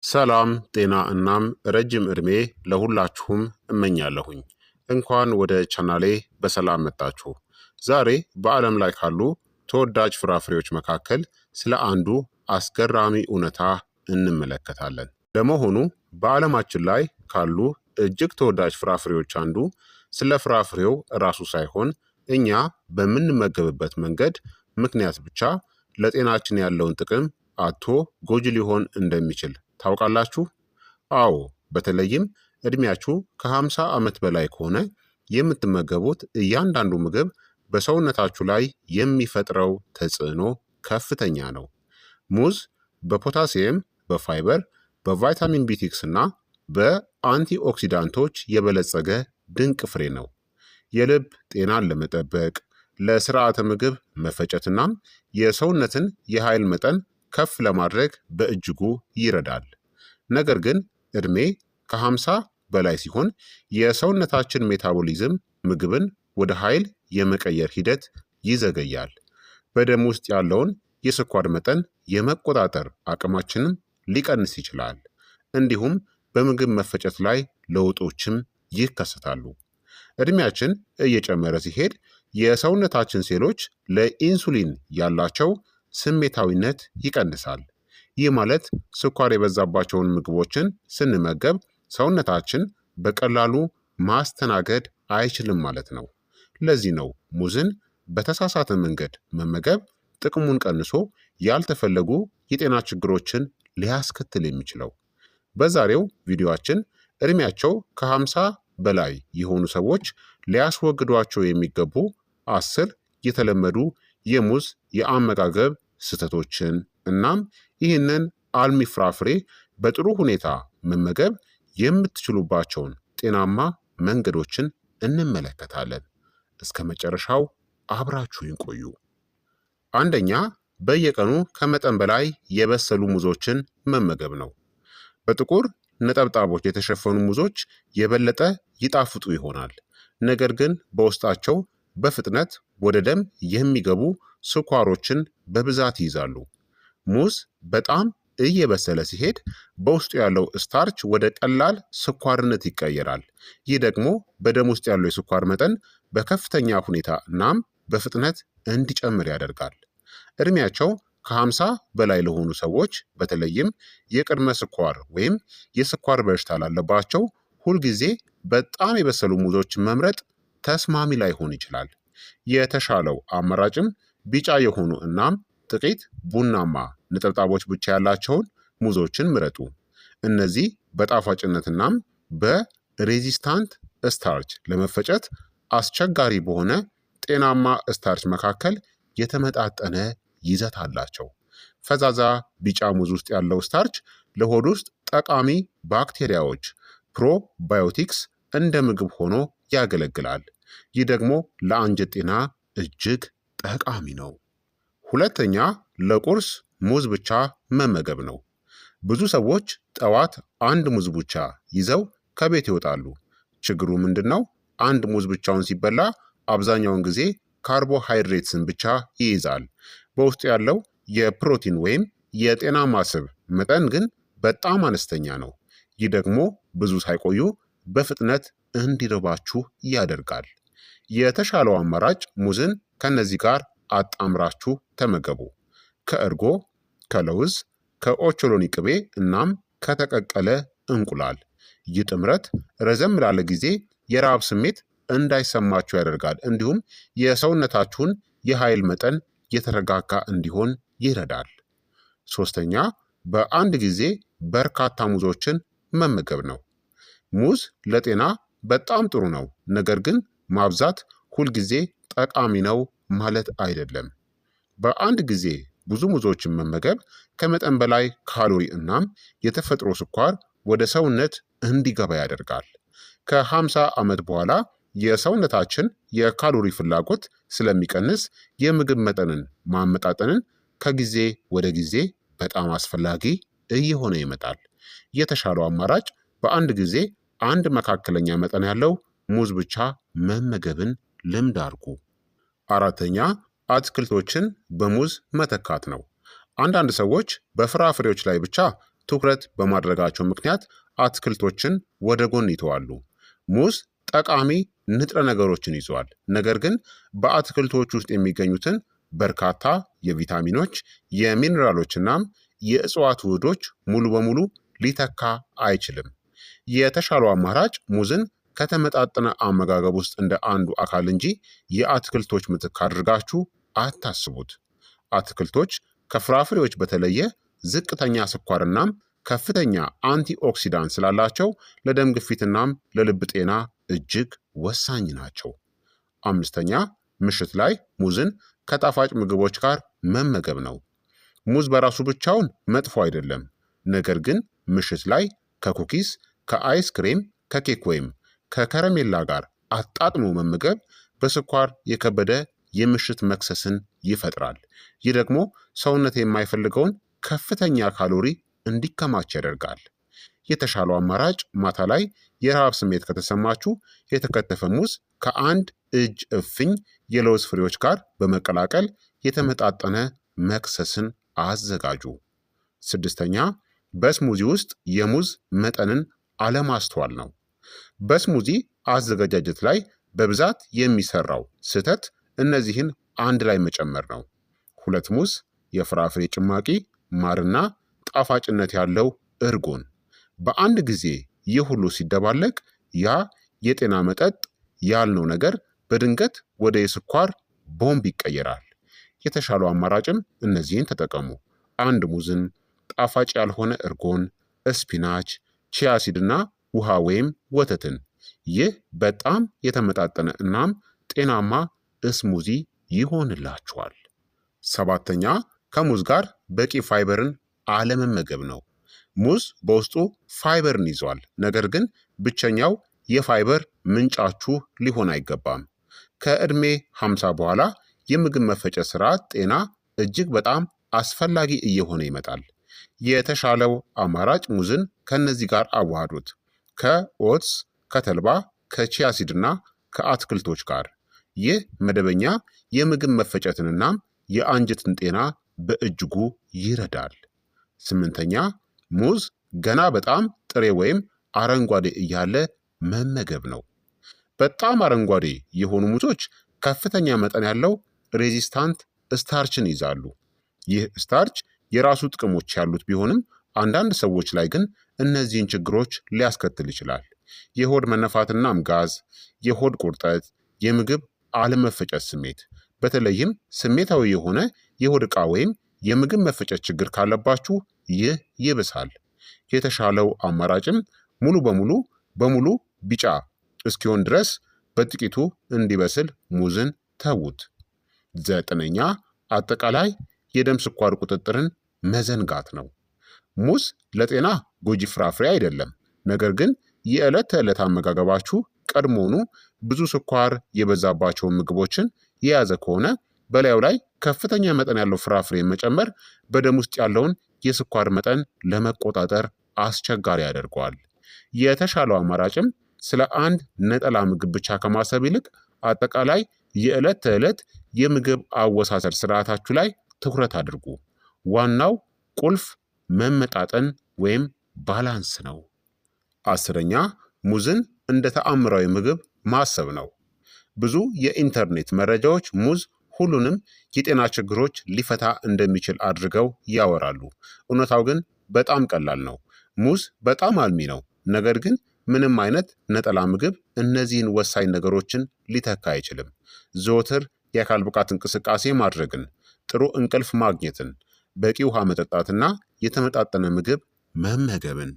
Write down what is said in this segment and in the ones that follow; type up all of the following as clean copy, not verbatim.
ሰላም ጤና እናም ረጅም ዕድሜ ለሁላችሁም እመኛለሁኝ። እንኳን ወደ ቻናሌ በሰላም መጣችሁ። ዛሬ በዓለም ላይ ካሉ ተወዳጅ ፍራፍሬዎች መካከል ስለ አንዱ አስገራሚ እውነታ እንመለከታለን። ለመሆኑ በዓለማችን ላይ ካሉ እጅግ ተወዳጅ ፍራፍሬዎች አንዱ ስለ ፍራፍሬው ራሱ ሳይሆን እኛ በምንመገብበት መንገድ ምክንያት ብቻ ለጤናችን ያለውን ጥቅም አጥቶ ጎጂ ሊሆን እንደሚችል ታውቃላችሁ? አዎ፣ በተለይም እድሜያችሁ ከ50 ዓመት በላይ ከሆነ የምትመገቡት እያንዳንዱ ምግብ በሰውነታችሁ ላይ የሚፈጥረው ተጽዕኖ ከፍተኛ ነው። ሙዝ በፖታሲየም፣ በፋይበር፣ በቫይታሚን ቢ6 እና በአንቲኦክሲዳንቶች የበለጸገ ድንቅ ፍሬ ነው። የልብ ጤናን ለመጠበቅ፣ ለስርዓተ ምግብ መፈጨትናም የሰውነትን የኃይል መጠን ከፍ ለማድረግ በእጅጉ ይረዳል። ነገር ግን ዕድሜ ከ50 በላይ ሲሆን የሰውነታችን ሜታቦሊዝም ምግብን ወደ ኃይል የመቀየር ሂደት ይዘገያል። በደም ውስጥ ያለውን የስኳር መጠን የመቆጣጠር አቅማችንም ሊቀንስ ይችላል። እንዲሁም በምግብ መፈጨት ላይ ለውጦችም ይከሰታሉ። ዕድሜያችን እየጨመረ ሲሄድ የሰውነታችን ሴሎች ለኢንሱሊን ያላቸው ስሜታዊነት ይቀንሳል። ይህ ማለት ስኳር የበዛባቸውን ምግቦችን ስንመገብ ሰውነታችን በቀላሉ ማስተናገድ አይችልም ማለት ነው። ለዚህ ነው ሙዝን በተሳሳተ መንገድ መመገብ ጥቅሙን ቀንሶ ያልተፈለጉ የጤና ችግሮችን ሊያስከትል የሚችለው። በዛሬው ቪዲዮአችን እድሜያቸው ከ50 በላይ የሆኑ ሰዎች ሊያስወግዷቸው የሚገቡ 10 የተለመዱ የሙዝ የአመጋገብ ስህተቶችን እናም ይህንን አልሚ ፍራፍሬ በጥሩ ሁኔታ መመገብ የምትችሉባቸውን ጤናማ መንገዶችን እንመለከታለን። እስከ መጨረሻው አብራችሁን ቆዩ። አንደኛ፣ በየቀኑ ከመጠን በላይ የበሰሉ ሙዞችን መመገብ ነው። በጥቁር ነጠብጣቦች የተሸፈኑ ሙዞች የበለጠ ይጣፍጡ ይሆናል፣ ነገር ግን በውስጣቸው በፍጥነት ወደ ደም የሚገቡ ስኳሮችን በብዛት ይይዛሉ። ሙዝ በጣም እየበሰለ ሲሄድ በውስጡ ያለው ስታርች ወደ ቀላል ስኳርነት ይቀየራል። ይህ ደግሞ በደም ውስጥ ያለው የስኳር መጠን በከፍተኛ ሁኔታ እናም በፍጥነት እንዲጨምር ያደርጋል። እድሜያቸው ከ50 በላይ ለሆኑ ሰዎች በተለይም የቅድመ ስኳር ወይም የስኳር በሽታ ላለባቸው ሁልጊዜ በጣም የበሰሉ ሙዞችን መምረጥ ተስማሚ ላይሆን ይችላል። የተሻለው አማራጭም ቢጫ የሆኑ እናም ጥቂት ቡናማ ነጠብጣቦች ብቻ ያላቸውን ሙዞችን ምረጡ። እነዚህ በጣፋጭነትናም በሬዚስታንት ስታርች ለመፈጨት አስቸጋሪ በሆነ ጤናማ ስታርች መካከል የተመጣጠነ ይዘት አላቸው። ፈዛዛ ቢጫ ሙዝ ውስጥ ያለው ስታርች ለሆድ ውስጥ ጠቃሚ ባክቴሪያዎች ፕሮባዮቲክስ እንደ ምግብ ሆኖ ያገለግላል። ይህ ደግሞ ለአንጀት ጤና እጅግ ጠቃሚ ነው። ሁለተኛ፣ ለቁርስ ሙዝ ብቻ መመገብ ነው። ብዙ ሰዎች ጠዋት አንድ ሙዝ ብቻ ይዘው ከቤት ይወጣሉ። ችግሩ ምንድን ነው? አንድ ሙዝ ብቻውን ሲበላ አብዛኛውን ጊዜ ካርቦሃይድሬትስን ብቻ ይይዛል። በውስጡ ያለው የፕሮቲን ወይም የጤናማ ስብ መጠን ግን በጣም አነስተኛ ነው። ይህ ደግሞ ብዙ ሳይቆዩ በፍጥነት እንዲርባችሁ ያደርጋል። የተሻለው አማራጭ ሙዝን ከነዚህ ጋር አጣምራችሁ ተመገቡ። ከእርጎ፣ ከለውዝ፣ ከኦቾሎኒ ቅቤ እናም ከተቀቀለ እንቁላል። ይህ ጥምረት ረዘም ላለ ጊዜ የረሃብ ስሜት እንዳይሰማችሁ ያደርጋል። እንዲሁም የሰውነታችሁን የኃይል መጠን የተረጋጋ እንዲሆን ይረዳል። ሶስተኛ፣ በአንድ ጊዜ በርካታ ሙዞችን መመገብ ነው። ሙዝ ለጤና በጣም ጥሩ ነው፣ ነገር ግን ማብዛት ሁልጊዜ ጠቃሚ ነው ማለት አይደለም። በአንድ ጊዜ ብዙ ሙዞችን መመገብ ከመጠን በላይ ካሎሪ እናም የተፈጥሮ ስኳር ወደ ሰውነት እንዲገባ ያደርጋል። ከ50 ዓመት በኋላ የሰውነታችን የካሎሪ ፍላጎት ስለሚቀንስ የምግብ መጠንን ማመጣጠንን ከጊዜ ወደ ጊዜ በጣም አስፈላጊ እየሆነ ይመጣል። የተሻለው አማራጭ በአንድ ጊዜ አንድ መካከለኛ መጠን ያለው ሙዝ ብቻ መመገብን ልምድ አድርጉ። አራተኛ፣ አትክልቶችን በሙዝ መተካት ነው። አንዳንድ ሰዎች በፍራፍሬዎች ላይ ብቻ ትኩረት በማድረጋቸው ምክንያት አትክልቶችን ወደ ጎን ይተዋሉ። ሙዝ ጠቃሚ ንጥረ ነገሮችን ይዘዋል፣ ነገር ግን በአትክልቶች ውስጥ የሚገኙትን በርካታ የቪታሚኖች የሚኔራሎችናም የእጽዋት ውህዶች ሙሉ በሙሉ ሊተካ አይችልም። የተሻለው አማራጭ ሙዝን ከተመጣጠነ አመጋገብ ውስጥ እንደ አንዱ አካል እንጂ የአትክልቶች ምትክ አድርጋችሁ አታስቡት። አትክልቶች ከፍራፍሬዎች በተለየ ዝቅተኛ ስኳርናም ከፍተኛ አንቲኦክሲዳንት ስላላቸው ለደም ግፊትናም ለልብ ጤና እጅግ ወሳኝ ናቸው። አምስተኛ ምሽት ላይ ሙዝን ከጣፋጭ ምግቦች ጋር መመገብ ነው። ሙዝ በራሱ ብቻውን መጥፎ አይደለም፣ ነገር ግን ምሽት ላይ ከኩኪስ፣ ከአይስክሬም፣ ከኬክ ወይም ከከረሜላ ጋር አጣጥሞ መመገብ በስኳር የከበደ የምሽት መክሰስን ይፈጥራል። ይህ ደግሞ ሰውነት የማይፈልገውን ከፍተኛ ካሎሪ እንዲከማች ያደርጋል። የተሻለው አማራጭ ማታ ላይ የረሃብ ስሜት ከተሰማችሁ የተከተፈ ሙዝ ከአንድ እጅ እፍኝ የለውዝ ፍሬዎች ጋር በመቀላቀል የተመጣጠነ መክሰስን አዘጋጁ። ስድስተኛ በስሙዚ ውስጥ የሙዝ መጠንን አለማስተዋል ነው። በስሙዚ አዘገጃጀት ላይ በብዛት የሚሰራው ስህተት እነዚህን አንድ ላይ መጨመር ነው። 2 ሙዝ፣ የፍራፍሬ ጭማቂ፣ ማርና ጣፋጭነት ያለው እርጎን በአንድ ጊዜ ይህ ሁሉ ሲደባለቅ ያ የጤና መጠጥ ያልነው ነገር በድንገት ወደ የስኳር ቦምብ ይቀየራል። የተሻለው አማራጭም እነዚህን ተጠቀሙ። 1 ሙዝን፣ ጣፋጭ ያልሆነ እርጎን፣ ስፒናች፣ ቺያሲድና ውሃ ወይም ወተትን። ይህ በጣም የተመጣጠነ እናም ጤናማ እስሙዚ ይሆንላችኋል። 7ኛ ከሙዝ ጋር በቂ ፋይበርን አለመመገብ ነው። ሙዝ በውስጡ ፋይበርን ይዟል፣ ነገር ግን ብቸኛው የፋይበር ምንጫችሁ ሊሆን አይገባም። ከዕድሜ 50 በኋላ የምግብ መፈጨት ስርዓት ጤና እጅግ በጣም አስፈላጊ እየሆነ ይመጣል። የተሻለው አማራጭ ሙዝን ከነዚህ ጋር አዋሃዱት። ከኦትስ፣ ከተልባ፣ ከቺያሲድና ከአትክልቶች ጋር። ይህ መደበኛ የምግብ መፈጨትንና የአንጀትን ጤና በእጅጉ ይረዳል። 8ኛ ሙዝ ገና በጣም ጥሬ ወይም አረንጓዴ እያለ መመገብ ነው። በጣም አረንጓዴ የሆኑ ሙዞች ከፍተኛ መጠን ያለው ሬዚስታንት ስታርችን ይዛሉ። ይህ ስታርች የራሱ ጥቅሞች ያሉት ቢሆንም አንዳንድ ሰዎች ላይ ግን እነዚህን ችግሮች ሊያስከትል ይችላል። የሆድ መነፋትናም ጋዝ፣ የሆድ ቁርጠት፣ የምግብ አለመፈጨት ስሜት። በተለይም ስሜታዊ የሆነ የሆድ ዕቃ ወይም የምግብ መፈጨት ችግር ካለባችሁ ይህ ይብሳል። የተሻለው አማራጭም ሙሉ በሙሉ ቢጫ እስኪሆን ድረስ በጥቂቱ እንዲበስል ሙዝን ተዉት። 9ኛ አጠቃላይ የደም ስኳር ቁጥጥርን መዘንጋት ነው። ሙዝ ለጤና ጎጂ ፍራፍሬ አይደለም፣ ነገር ግን የዕለት ተዕለት አመጋገባችሁ ቀድሞውኑ ብዙ ስኳር የበዛባቸውን ምግቦችን የያዘ ከሆነ በላዩ ላይ ከፍተኛ መጠን ያለው ፍራፍሬ መጨመር በደም ውስጥ ያለውን የስኳር መጠን ለመቆጣጠር አስቸጋሪ ያደርገዋል። የተሻለው አማራጭም ስለ አንድ ነጠላ ምግብ ብቻ ከማሰብ ይልቅ አጠቃላይ የዕለት ተዕለት የምግብ አወሳሰድ ስርዓታችሁ ላይ ትኩረት አድርጉ። ዋናው ቁልፍ መመጣጠን ወይም ባላንስ ነው። 10ኛ ሙዝን እንደ ተአምራዊ ምግብ ማሰብ ነው። ብዙ የኢንተርኔት መረጃዎች ሙዝ ሁሉንም የጤና ችግሮች ሊፈታ እንደሚችል አድርገው ያወራሉ። እውነታው ግን በጣም ቀላል ነው። ሙዝ በጣም አልሚ ነው፣ ነገር ግን ምንም አይነት ነጠላ ምግብ እነዚህን ወሳኝ ነገሮችን ሊተካ አይችልም። ዘወትር የአካል ብቃት እንቅስቃሴ ማድረግን፣ ጥሩ እንቅልፍ ማግኘትን፣ በቂ ውሃ መጠጣትና የተመጣጠነ ምግብ መመገብን።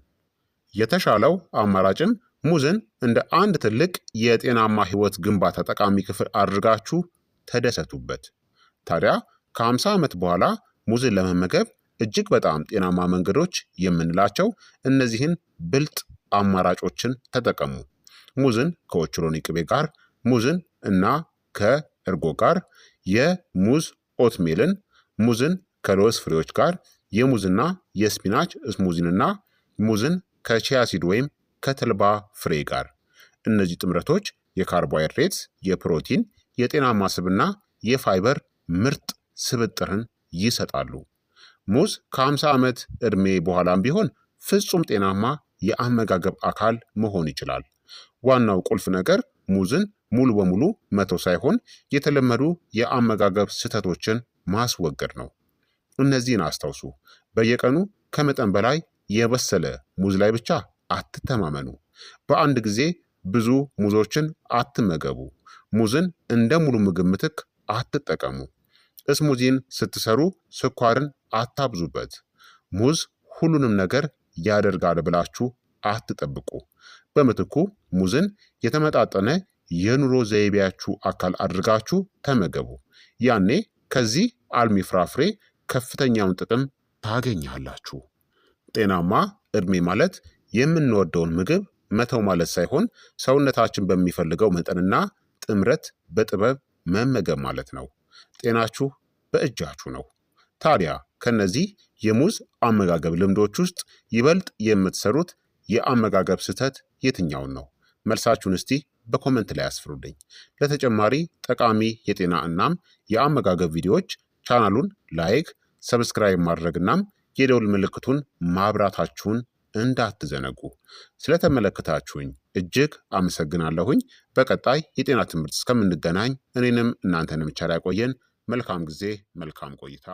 የተሻለው አማራጭም ሙዝን እንደ አንድ ትልቅ የጤናማ ህይወት ግንባታ ጠቃሚ ክፍል አድርጋችሁ ተደሰቱበት። ታዲያ ከ50 ዓመት በኋላ ሙዝን ለመመገብ እጅግ በጣም ጤናማ መንገዶች የምንላቸው እነዚህን ብልጥ አማራጮችን ተጠቀሙ። ሙዝን ከኦቾሎኒ ቅቤ ጋር፣ ሙዝን እና ከእርጎ ጋር፣ የሙዝ ኦትሜልን፣ ሙዝን ከለውዝ ፍሬዎች ጋር፣ የሙዝና የስፒናች ስሙዚንና ሙዝን ከቺያሲድ ወይም ከተልባ ፍሬ ጋር። እነዚህ ጥምረቶች የካርቦሃይድሬትስ፣ የፕሮቲን፣ የጤናማ ስብና የፋይበር ምርጥ ስብጥርን ይሰጣሉ። ሙዝ ከ50 ዓመት ዕድሜ በኋላም ቢሆን ፍጹም ጤናማ የአመጋገብ አካል መሆን ይችላል። ዋናው ቁልፍ ነገር ሙዝን ሙሉ በሙሉ መተው ሳይሆን የተለመዱ የአመጋገብ ስህተቶችን ማስወገድ ነው። እነዚህን አስታውሱ። በየቀኑ ከመጠን በላይ የበሰለ ሙዝ ላይ ብቻ አትተማመኑ። በአንድ ጊዜ ብዙ ሙዞችን አትመገቡ። ሙዝን እንደ ሙሉ ምግብ ምትክ አትጠቀሙ። እስሙዚን ስትሰሩ ስኳርን አታብዙበት። ሙዝ ሁሉንም ነገር ያደርጋል ብላችሁ አትጠብቁ። በምትኩ ሙዝን የተመጣጠነ የኑሮ ዘይቤያችሁ አካል አድርጋችሁ ተመገቡ። ያኔ ከዚህ አልሚ ፍራፍሬ ከፍተኛውን ጥቅም ታገኛላችሁ። ጤናማ ዕድሜ ማለት የምንወደውን ምግብ መተው ማለት ሳይሆን ሰውነታችን በሚፈልገው መጠንና ጥምረት በጥበብ መመገብ ማለት ነው። ጤናችሁ በእጃችሁ ነው። ታዲያ ከነዚህ የሙዝ አመጋገብ ልምዶች ውስጥ ይበልጥ የምትሰሩት የአመጋገብ ስህተት የትኛውን ነው? መልሳችሁን እስቲ በኮመንት ላይ አስፍሩልኝ። ለተጨማሪ ጠቃሚ የጤና እናም የአመጋገብ ቪዲዮዎች ቻናሉን ላይክ፣ ሰብስክራይብ ማድረግ እናም የደውል ምልክቱን ማብራታችሁን እንዳትዘነጉ። ስለተመለከታችሁኝ እጅግ አመሰግናለሁኝ። በቀጣይ የጤና ትምህርት እስከምንገናኝ እኔንም እናንተንም ቸር ያቆየን። መልካም ጊዜ፣ መልካም ቆይታ።